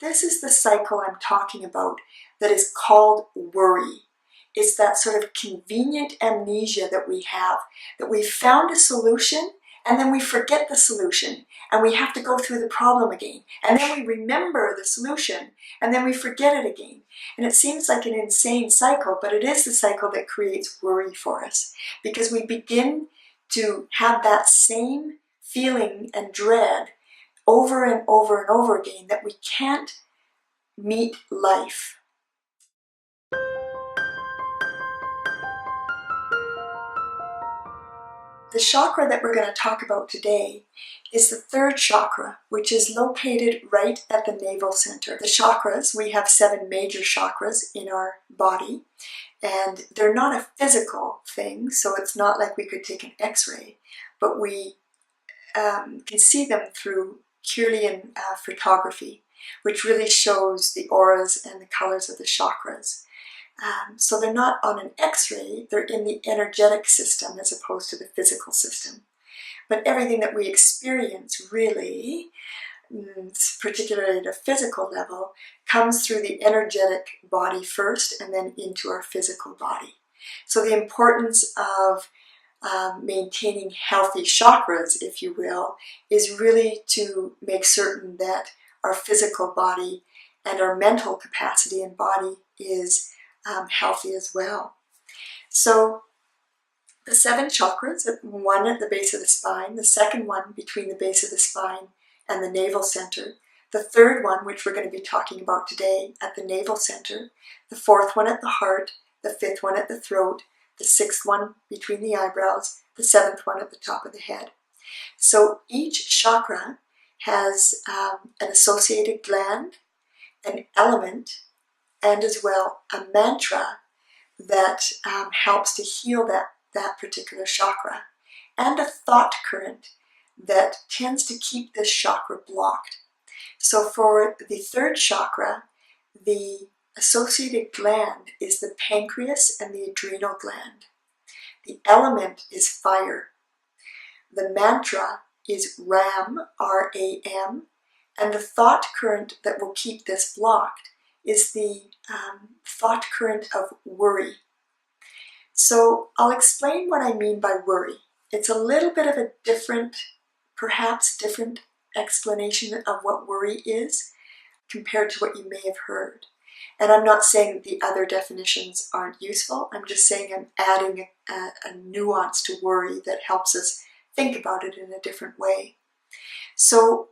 this is the cycle I'm talking about that is called worry. It's that sort of convenient amnesia that we have, that we found a solution and then we forget the solution and we have to go through the problem again. And then we remember the solution and then we forget it again. And it seems like an insane cycle, but it is the cycle that creates worry for us, because we begin to have that same feeling and dread over and over and over again, that we can't meet life. The chakra that we're going to talk about today is the third chakra, which is located right at the navel center. The chakras, we have 7 major chakras in our body, and they're not a physical thing, so it's not like we could take an x-ray, but we can see them through Kirlian photography, which really shows the auras and the colors of the chakras. So they're not on an x-ray, they're in the energetic system as opposed to the physical system. But everything that we experience really, particularly at a physical level, comes through the energetic body first and then into our physical body. So the importance of maintaining healthy chakras, if you will, is really to make certain that our physical body and our mental capacity and body is healthy as well. So the 7 chakras, one at the base of the spine, the second one between the base of the spine and the navel center, the third one, which we're going to be talking about today, at the navel center, the 4th one at the heart, the 5th one at the throat, the 6th one between the eyebrows, the 7th one at the top of the head. So each chakra has an associated gland, an element, and as well a mantra that helps to heal that particular chakra, and a thought current that tends to keep this chakra blocked. So for the third chakra, the associated gland is the pancreas and the adrenal gland. The element is fire. The mantra is RAM, R-A-M, and the thought current that will keep this blocked is the thought current of worry. So I'll explain what I mean by worry. It's a little bit of a different, perhaps different explanation of what worry is compared to what you may have heard. And I'm not saying that the other definitions aren't useful. I'm just saying I'm adding a nuance to worry that helps us think about it in a different way. So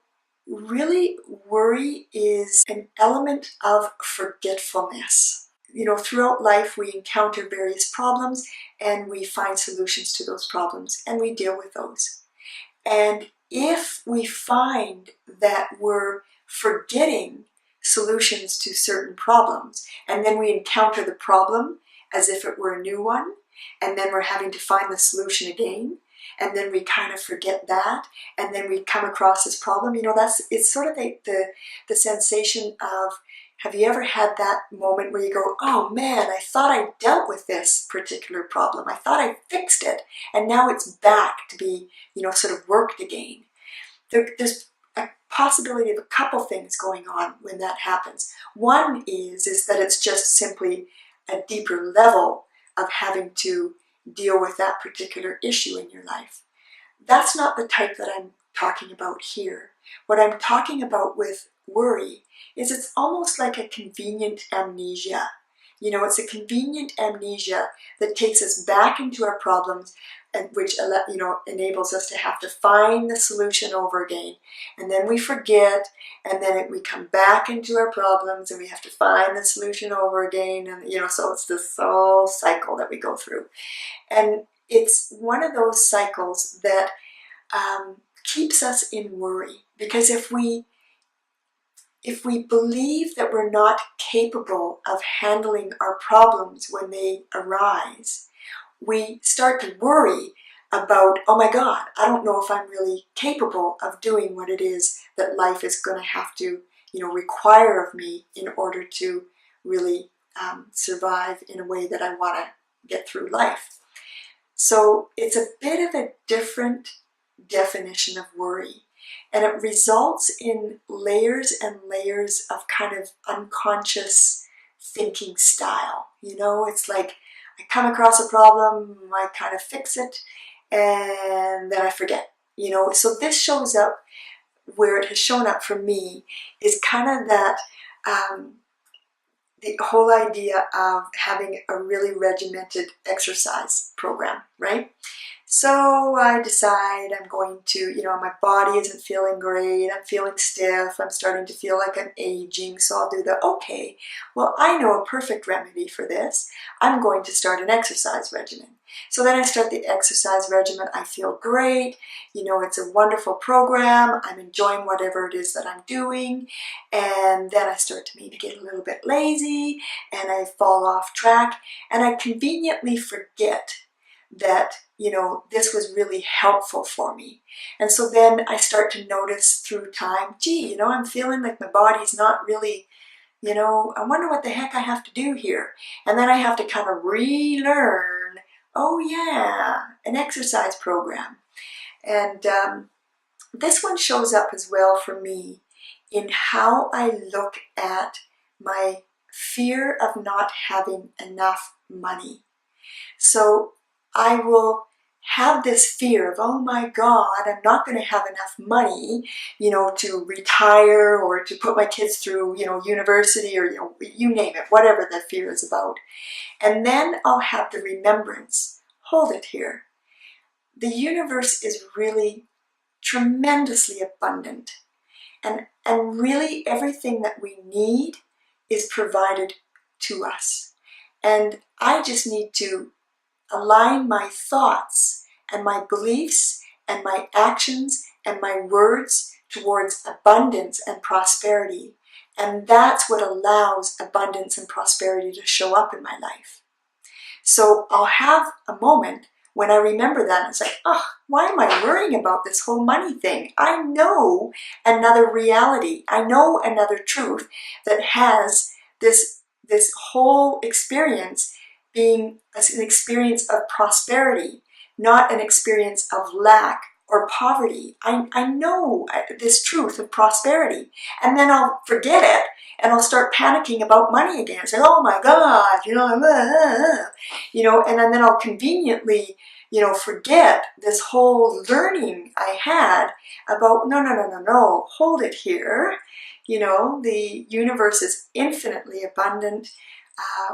really, worry is an element of forgetfulness. You know, throughout life we encounter various problems and we find solutions to those problems and we deal with those. And if we find that we're forgetting solutions to certain problems, and then we encounter the problem as if it were a new one, and then we're having to find the solution again, and then we kind of forget that, and then we come across this problem, you know, it's sort of the sensation of, have you ever had that moment where you go, oh man, I thought I dealt with this particular problem, I thought I fixed it, and now it's back to be, you know, sort of worked again. There's a possibility of a couple things going on when that happens. One is that it's just simply a deeper level of having to deal with that particular issue in your life. That's not the type that I'm talking about here. What I'm talking about with worry is it's almost like a convenient amnesia. You know, it's a convenient amnesia that takes us back into our problems, and which, you know, enables us to have to find the solution over again. And then we forget, and then we come back into our problems and we have to find the solution over again. And, you know, so it's this whole cycle that we go through. And it's one of those cycles that keeps us in worry. Because if we believe that we're not capable of handling our problems when they arise, we start to worry about, oh my God, I don't know if I'm really capable of doing what it is that life is going to have to, you know, require of me in order to really survive in a way that I want to get through life. So it's a bit of a different definition of worry. And it results in layers and layers of kind of unconscious thinking style. You know, it's like I come across a problem, I kind of fix it, and then I forget. You know, so this shows up where it has shown up for me is kind of that the whole idea of having a really regimented exercise program, right? So I decide I'm going to, you know, my body isn't feeling great, I'm feeling stiff, I'm starting to feel like I'm aging, so I'll do the, okay, well, I know a perfect remedy for this. I'm going to start an exercise regimen. So then I start the exercise regimen, I feel great, you know, it's a wonderful program, I'm enjoying whatever it is that I'm doing, and then I start to maybe get a little bit lazy, and I fall off track, and I conveniently forget that, you know, this was really helpful for me. And so then I start to notice through time, gee, you know, I'm feeling like my body's not really, you know, I wonder what the heck I have to do here. And then I have to kind of relearn, oh yeah, an exercise program. And this one shows up as well for me in how I look at my fear of not having enough money. So I will have this fear of, oh my God, I'm not going to have enough money, you know, to retire or to put my kids through, you know, university or, you know, you name it, whatever that fear is about. And then I'll have the remembrance, hold it here. The universe is really tremendously abundant. And really everything that we need is provided to us. And I just need to align my thoughts and my beliefs and my actions and my words towards abundance and prosperity. And that's what allows abundance and prosperity to show up in my life. So I'll have a moment when I remember that, and it's like, oh, why am I worrying about this whole money thing? I know another reality. I know another truth that has this whole experience being an experience of prosperity, not an experience of lack or poverty. I know this truth of prosperity, and then I'll forget it, and I'll start panicking about money again. Say, oh my God, you know, and then I'll conveniently, you know, forget this whole learning I had about, no, hold it here. You know, the universe is infinitely abundant.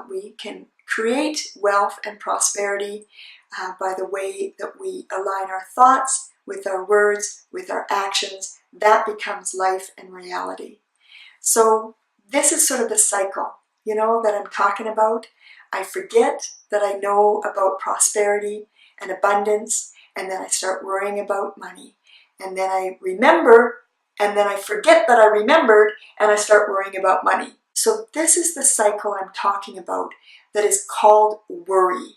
We can create wealth and prosperity by the way that we align our thoughts with our words, with our actions. That becomes life and reality. So this is sort of the cycle, you know, that I'm talking about. I forget that I know about prosperity and abundance, and then I start worrying about money. And then I remember, and then I forget that I remembered, and I start worrying about money. So this is the cycle I'm talking about that is called worry.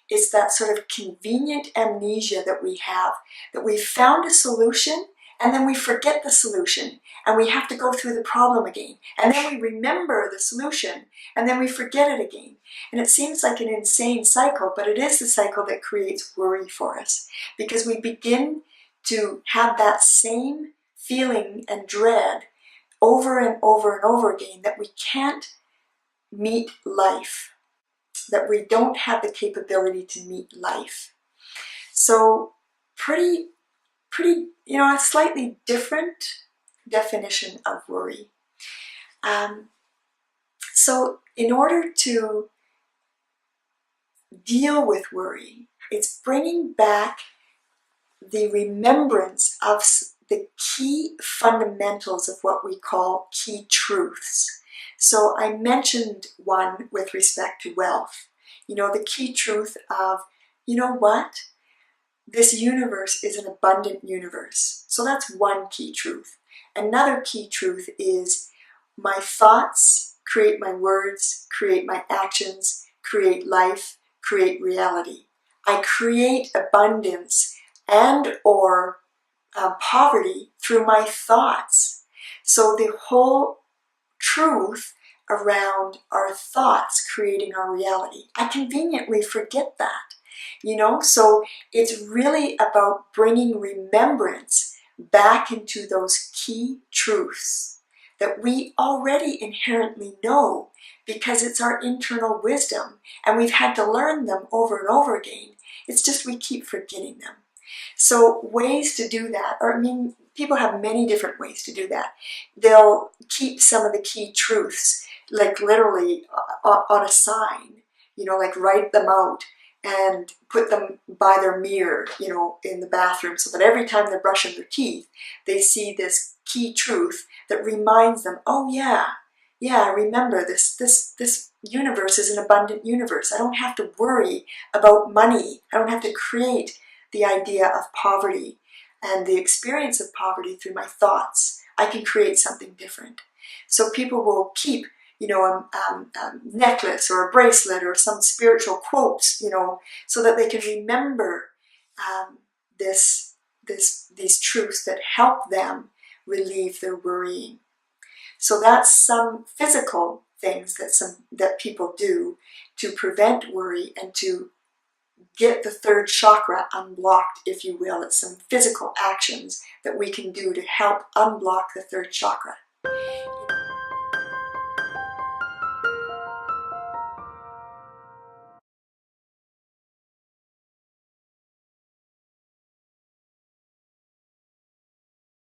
It's that sort of convenient amnesia that we have, that we've found a solution and then we forget the solution and we have to go through the problem again. And then we remember the solution and then we forget it again. And it seems like an insane cycle, but it is the cycle that creates worry for us, because we begin to have that same feeling and dread over and over and over again, that we can't meet life, that we don't have the capability to meet life. So pretty, you know, a slightly different definition of worry. So in order to deal with worry, it's bringing back the remembrance of the key fundamentals of what we call key truths. So I mentioned one with respect to wealth. You know, the key truth of, you know what? This universe is an abundant universe. So that's one key truth. Another key truth is my thoughts create my words, create my actions, create life, create reality. I create abundance and or poverty through my thoughts. So the whole truth around our thoughts creating our reality, I conveniently forget that, you know. So it's really about bringing remembrance back into those key truths that we already inherently know because it's our internal wisdom and we've had to learn them over and over again. It's just we keep forgetting them. So ways to do that, or I mean, people have many different ways to do that. They'll keep some of the key truths, like literally on a sign, like write them out and put them by their mirror, in the bathroom, so that every time they're brushing their teeth, they see this key truth that reminds them, oh yeah, remember this universe is an abundant universe. I don't have to worry about money. I don't have to create the idea of poverty and the experience of poverty through my thoughts. I can create something different. So people will keep, a necklace or a bracelet or some spiritual quotes, so that they can remember these truths that help them relieve their worrying. So that's some physical things that people do to prevent worry and to get the third chakra unblocked, if you will. It's some physical actions that we can do to help unblock the third chakra.